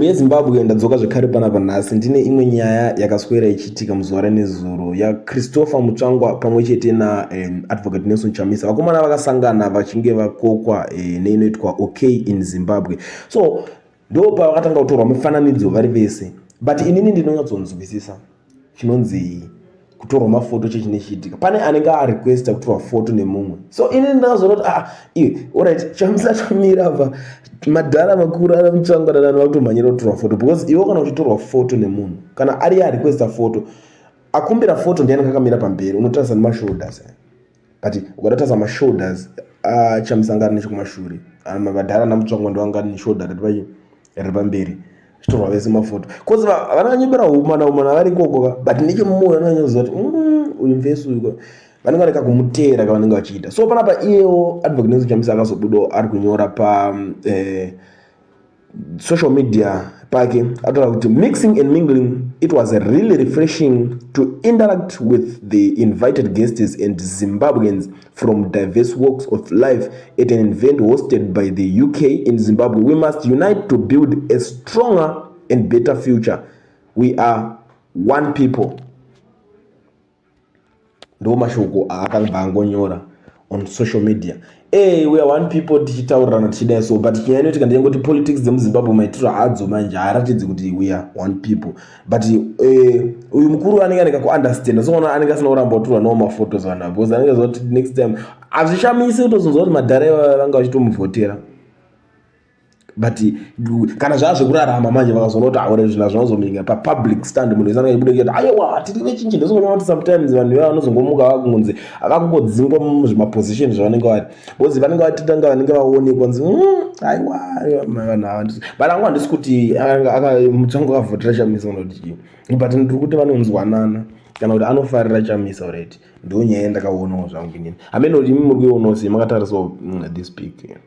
yezimbabwe ndadzoka zvekare panapa nhasi ndine imwe nyaya yakaswera ichiitika muzuva renezuro yaChristopher Mutsvangwa pamwe chete naadvocate Nelson Chamisa. Vakomana vakasangana vachinge vakokwa neinoitwa OK in Zimbabwe. So ndo pavakatanga kutorwa mifananidzo vari vese, but inini ndinonyatsonzwisisa chinonzi kutorwa mafoto chechinenge chiitika. Pane anenge arequesta kutorwa foto nemumwe, so inini ndakazoroti alright, Chamisa chamira pa madhara makuru ana Mutsvangwa danani vakutomhanyira kutorwa foto, because iwe kana uchitorwa foto nemunhu kana ari arequesta foto, akumbira foto ndiani akamira pamberi, unotarisa nemashoulders, but ukadatarisa mashoulders Chamisa anga ari nechekumashure, madhara ana Mutsvangwa ndo anga ari neshoulder riri pamberi, chitorwa vese mafoto, cause vanakanyembera umana vari ikoko, but nechemumwoyo anonyaziva kuti uyu mvesi uyu vanenge vareka kumutera kavanenge vachiita. So panapa iyewo advocate Nelson Chamisa akazobudawo ari kunyora pa social media pake, ataura kuti mixing and mingling, it was really refreshing to interact with the invited guests and Zimbabweans from diverse walks of life at an event hosted by the UK in Zimbabwe. We must unite to build a stronger and better future. We are one people. Ndo mashoko akanga angonyora on social media. We are one people tichitaurirana tichidai so, but chinyanyoti kana kuti politics dzemuZimbabwe maitiro adzo manje haaratidzi kuti we are one people, but uyu mukuru anenge aneka kuunderstand, so ona anenge asina kuramba kutorwa nawo maphotos vana, because anenge zoti next time azvishamisi kutozonzwa kuti madhara vanga vachitomuvhotera, but kana zvazvekurarama manje vakazoona kuti aure zvinhu zvinozominga papublic stand, munhu isanga ibude kuti aiwa tiri nechinji. Ndosona kuti sometimes vanhu ivavo vanozongomuka vakunzi avakungodzingwa muzvimaposition zvavanenge vari, because vanenge vatitanga vanenge vaonekwa nzi aiwa vanhu ava, but anga handisi kuti Mutsvangwa akavhotera Chamisa kana kuti chii, but ndiri kuti vanonzwanana kana kuti anofarira Chamisa already. Ndo nyaya yandakaonawo zvangu inini. Hamene kuti imi muri kuionawo sei, makatarisa this pic.